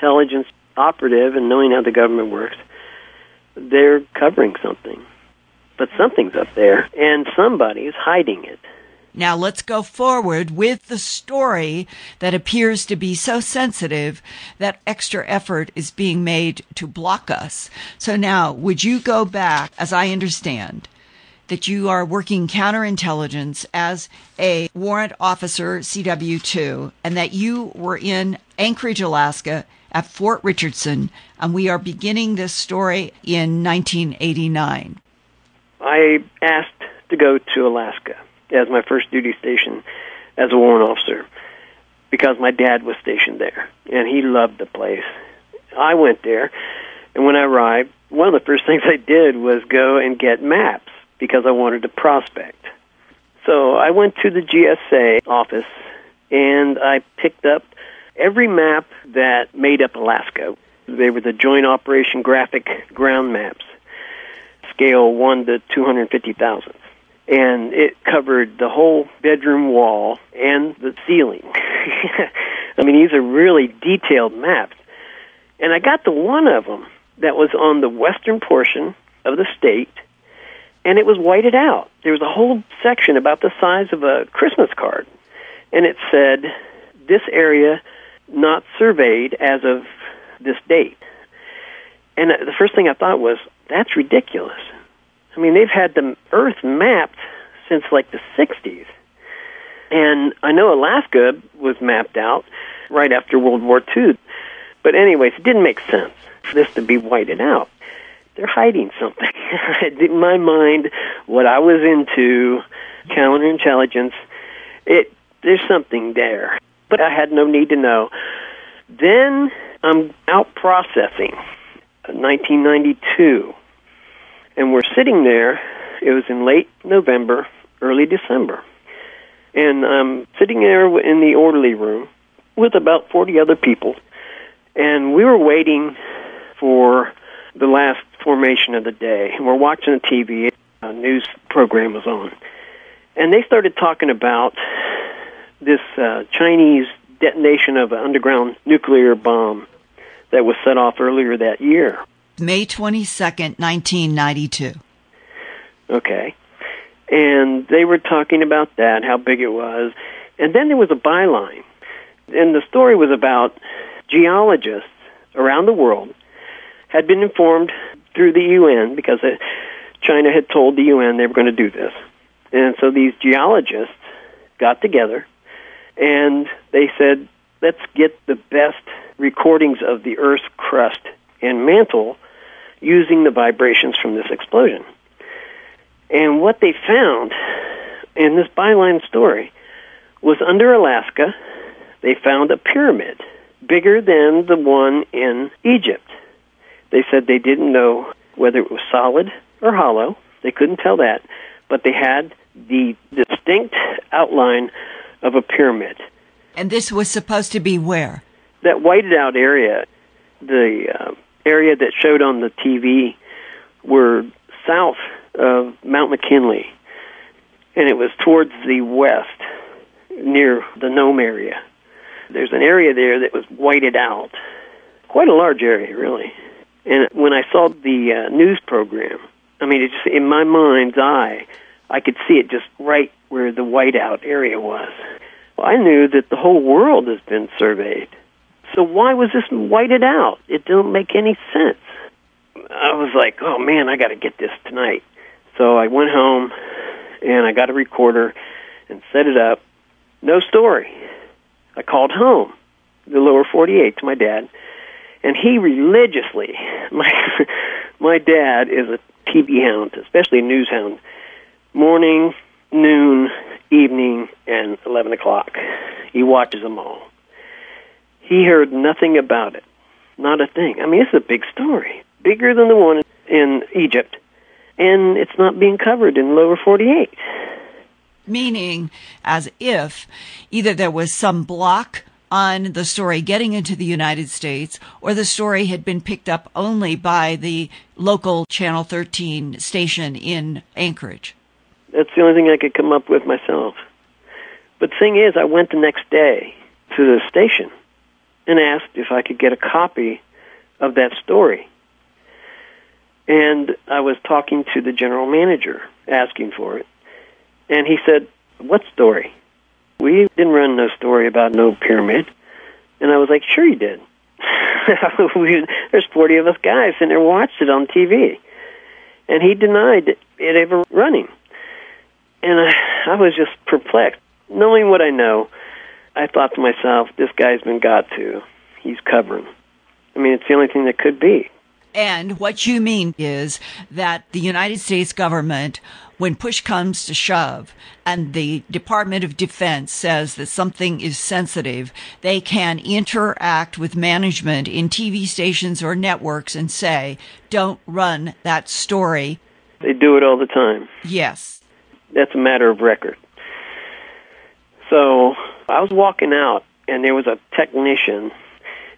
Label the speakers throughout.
Speaker 1: intelligence operative and knowing how the government works, they're covering something. But something's up there, and somebody is hiding it.
Speaker 2: Now let's go forward with the story that appears to be so sensitive that extra effort is being made to block us. So now, would you go back, as I understand, that you are working counterintelligence as a warrant officer, CW2, and that you were in Anchorage, Alaska, at Fort Richardson, and we are beginning this story in 1989.
Speaker 1: I asked to go to Alaska as my first duty station as a warrant officer because my dad was stationed there, and he loved the place. I went there, and when I arrived, one of the first things I did was go and get maps because I wanted to prospect. So I went to the GSA office, and I picked up every map that made up Alaska. They were the Joint Operation Graphic Ground Maps, scale 1 to 250,000. And it covered the whole bedroom wall and the ceiling. I mean, these are really detailed maps. And I got to one of them that was on the western portion of the state, and it was whited out. There was a whole section about the size of a Christmas card. And it said, this area not surveyed as of this date. And the first thing I thought was, that's ridiculous. I mean, they've had the Earth mapped since like the 60s. And I know Alaska was mapped out right after World War II. But anyways, it didn't make sense for this to be whited out. They're hiding something. In my mind, what I was into, counterintelligence, there's something there. But I had no need to know. Then I'm out processing, 1992. And we're sitting there, it was in late November, early December. And I'm sitting there in the orderly room with about 40 other people. And we were waiting for the last formation of the day. And we're watching the TV, a news program was on. And they started talking about this Chinese detonation of an underground nuclear bomb that was set off earlier that year.
Speaker 2: May 22nd, 1992.
Speaker 1: Okay. And they were talking about that, how big it was. And then there was a byline. And the story was about geologists around the world had been informed through the UN because China had told the UN they were going to do this. And so these geologists got together and they said, let's get the best recordings of the Earth's crust and mantle using the vibrations from this explosion. And what they found in this byline story was under Alaska, they found a pyramid bigger than the one in Egypt. They said they didn't know whether it was solid or hollow. They couldn't tell that. But they had the distinct outline of a pyramid.
Speaker 2: And this was supposed to be where?
Speaker 1: That whited out area, the area that showed on the TV, were south of Mount McKinley. And it was towards the west, near the Nome area. There's an area there that was whited out. Quite a large area, really. And when I saw the news program, I mean, it just, in my mind's eye, I could see it just right where the whiteout area was. Well, I knew that the whole world has been surveyed. So why was this whited out? It didn't make any sense. I was like, oh man, I got to get this tonight. So I went home and I got a recorder and set it up. No story. I called home, the lower 48, to my dad, and he religiously, my dad is a TV hound, especially a news hound, morning, noon, evening, and 11 o'clock. He watches them all. He heard nothing about it, not a thing. I mean, it's a big story, bigger than the one in Egypt, and it's not being covered in lower 48.
Speaker 2: Meaning, as if either there was some block on the story getting into the United States, or the story had been picked up only by the local Channel 13 station in Anchorage.
Speaker 1: That's the only thing I could come up with myself. But the thing is, I went the next day to the station, and asked if I could get a copy of that story. And I was talking to the general manager, asking for it. And he said, "What story? We didn't run no story about no pyramid." And I was like, "Sure you did." There's 40 of us guys sitting there watched it on TV. And he denied it ever running. And I was just perplexed. Knowing what I know, I thought to myself, this guy's been got to. He's covering. I mean, it's the only thing that could be.
Speaker 2: And what you mean is that the United States government, when push comes to shove and the Department of Defense says that something is sensitive, they can interact with management in TV stations or networks and say, don't run that story.
Speaker 1: They do it all the time.
Speaker 2: Yes.
Speaker 1: That's a matter of record. So I was walking out, and there was a technician,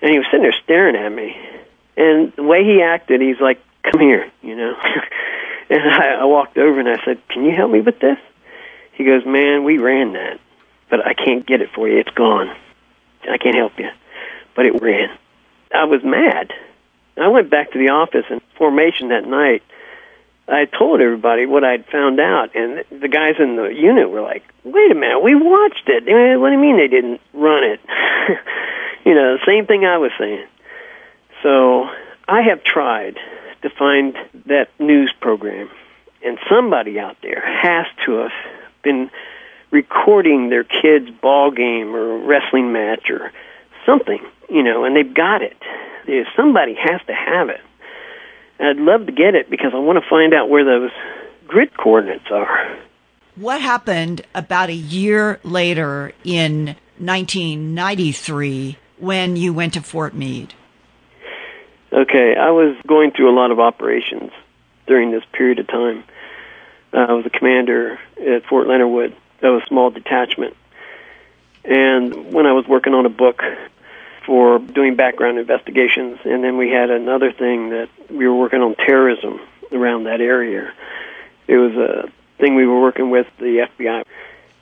Speaker 1: and he was sitting there staring at me. And the way he acted, he's like, "Come here," you know. And I walked over and I said, "Can you help me with this?" He goes, "Man, we ran that, but I can't get it for you. It's gone. I can't help you." But it ran. I was mad. I went back to the office in formation that night. I told everybody what I'd found out, and the guys in the unit were like, "Wait a minute, we watched it. What do you mean they didn't run it?" You know, the same thing I was saying. So I have tried to find that news program, and somebody out there has to have been recording their kid's ball game or wrestling match or something, you know, and they've got it. Somebody has to have it. And I'd love to get it because I want to find out where those grid coordinates are.
Speaker 2: What happened about a year later in 1993 when you went to Fort Meade?
Speaker 1: Okay, I was going through a lot of operations during this period of time. I was a commander at Fort Leonard Wood. That was a small detachment. And when I was working on a book for doing background investigations, and then we had another thing that we were working on terrorism around that area. It was a thing we were working with the FBI.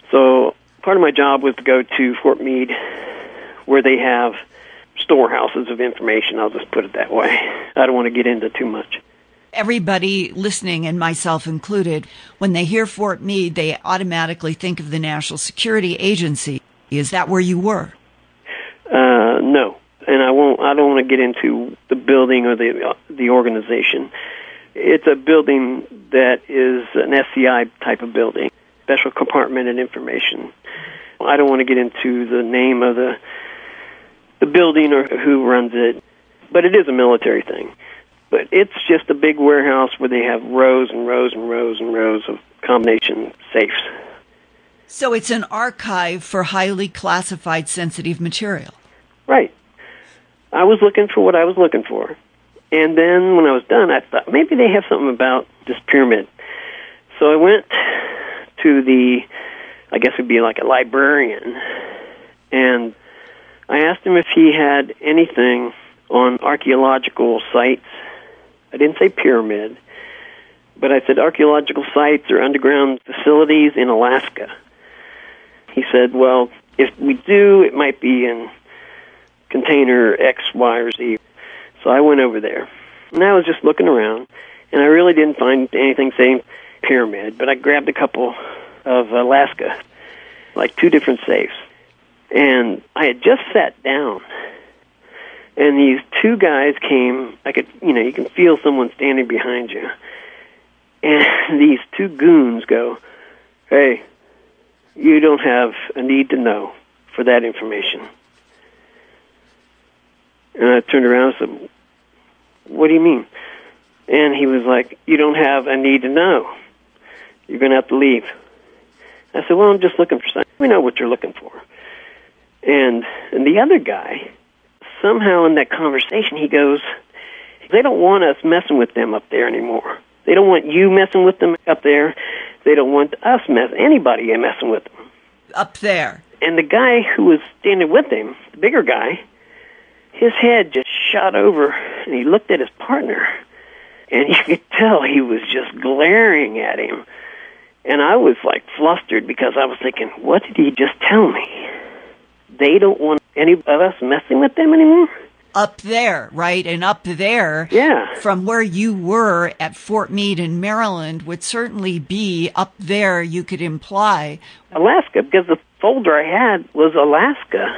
Speaker 1: So part of my job was to go to Fort Meade, where they have storehouses of information. I'll just put it that way. I don't want to get into too much.
Speaker 2: Everybody listening, and myself included, when they hear Fort Meade, they automatically think of the National Security Agency. Is that where you were?
Speaker 1: No, and I don't want to get into the building or the organization. It's a building that is an SCI type of building, Special Compartmented Information. I don't want to get into the name of the building or who runs it, but it is a military thing. But it's just a big warehouse where they have rows and rows and rows and rows of combination safes.
Speaker 2: So it's an archive for highly classified sensitive material.
Speaker 1: Right. I was looking for what I was looking for. And then when I was done, I thought maybe they have something about this pyramid. So I went to I guess it would be like a librarian, and I asked him if he had anything on archaeological sites. I didn't say pyramid, but I said archaeological sites or underground facilities in Alaska. He said, well, if we do, it might be in container X, Y, or Z. So I went over there, and I was just looking around, and I really didn't find anything saying pyramid, but I grabbed a couple of Alaska, like 2 different safes. And I had just sat down, and these 2 guys came. You can feel someone standing behind you. And these 2 goons go, "Hey, you don't have a need to know for that information." And I turned around and said, "What do you mean?" And he was like, "You don't have a need to know. You're going to have to leave." I said, "Well, I'm just looking for something." "We know what you're looking for." And the other guy, somehow in that conversation, he goes, "They don't want us messing with them up there anymore. They don't want you messing with them up there. They don't want us anybody messing with them
Speaker 2: up there."
Speaker 1: And the guy who was standing with him, the bigger guy, his head just shot over, and he looked at his partner, and you could tell he was just glaring at him. And I was like flustered because I was thinking, what did he just tell me? they don't want any of us messing with them anymore?
Speaker 2: Up there, right? And up there,
Speaker 1: Yeah.
Speaker 2: from where you were at Fort Meade in Maryland would certainly be up there, you could imply.
Speaker 1: Alaska, because the folder I had was Alaska.